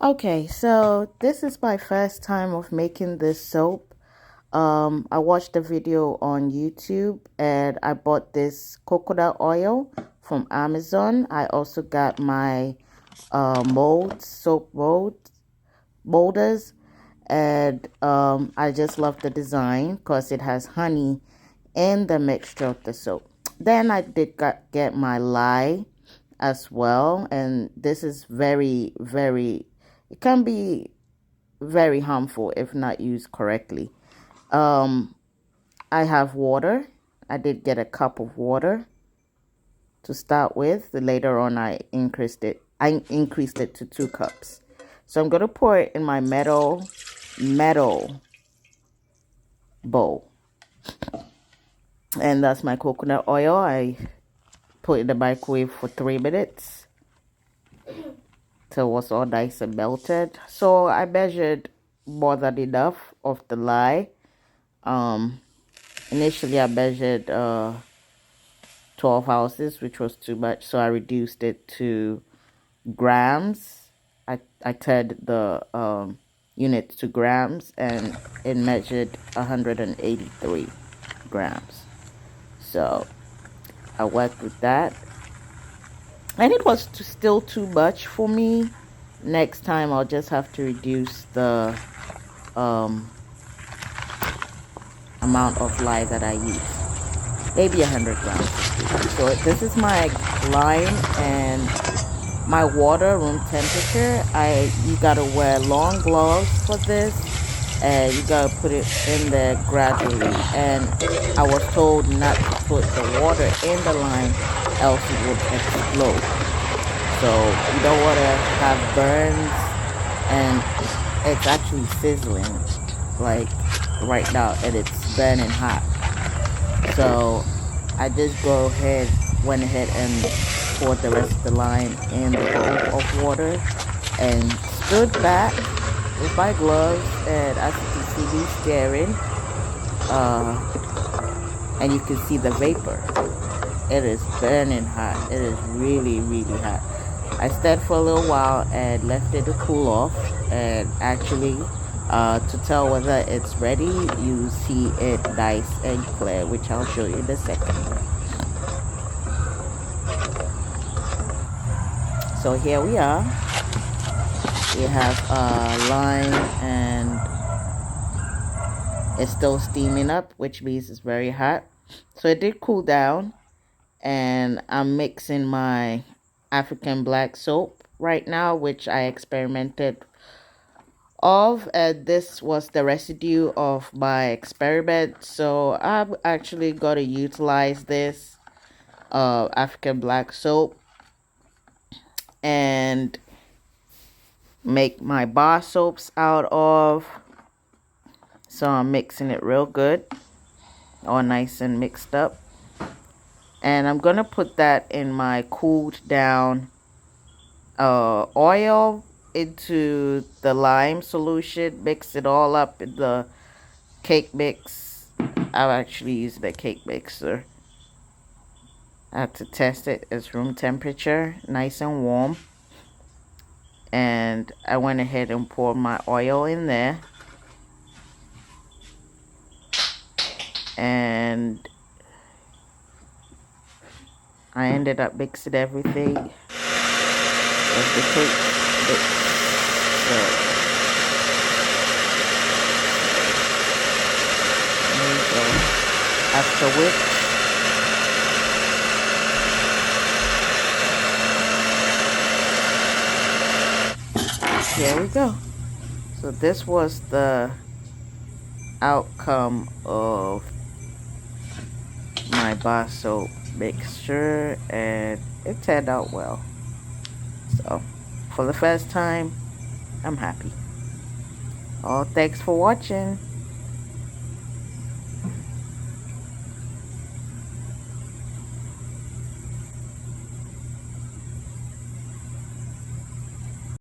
Okay, so this is my first time of making this soap. I watched a video on YouTube and I bought this coconut oil from Amazon. I also got my molds, soap molders, and I just love the design because it has honey in the mixture of the soap. Then I did get my lye as well, and this is very, it can be very harmful if not used correctly. Um, I have water. I did get a cup of water to start with. Later on, I increased it. I increased it to 2 cups. So I'm gonna pour it in my metal bowl, and that's my coconut oil. I put it in the microwave for 3 minutes till it was all nice and melted. So I measured more than enough of the lye. Um, Initially I measured 12 ounces, which was too much, so I reduced it to grams. I turned the unit to grams, and it measured 183 grams. So I worked with that, and it was still too much for me. Next time I'll just have to reduce the um, amount of lye that I use. Maybe 100 grams. So this is my lime and my water room temperature. You gotta wear long gloves for this, and you gotta put it in there gradually. And I was told not to put the water in the lime, else it would explode. So you don't want to have burns, and it's actually sizzling like right now, and it's burning hot. So I just went ahead and poured the rest of the lime in the bowl of water and stood back with my gloves, and as you can see me staring, and you can see the vapor. It is burning hot. It is really hot. I stayed for a little while and left it to cool off, and actually to tell whether it's ready, you see it nice and clear, which I'll show you in a second. So here we are. We have lime, and it's still steaming up, which means it's very hot. So it did cool down, and I'm mixing my African black soap right now, which I experimented of, and this was the residue of my experiment. So I'm actually going to utilize this African black soap and make my bar soaps out of. So I'm mixing it real good, all nice and mixed up, and I'm gonna put that in my cooled down oil into the lime solution, mix it all up in the cake mix. I've actually used the cake mixer. I had to test it. It's room temperature, nice and warm. And I went ahead and poured my oil in there. And I ended up mixing everything with the cake mix. So, there you go. After which, here we go. So this was the outcome of my bar soap mixture, and it turned out well. So for the first time, I'm happy. Oh, thanks for watching.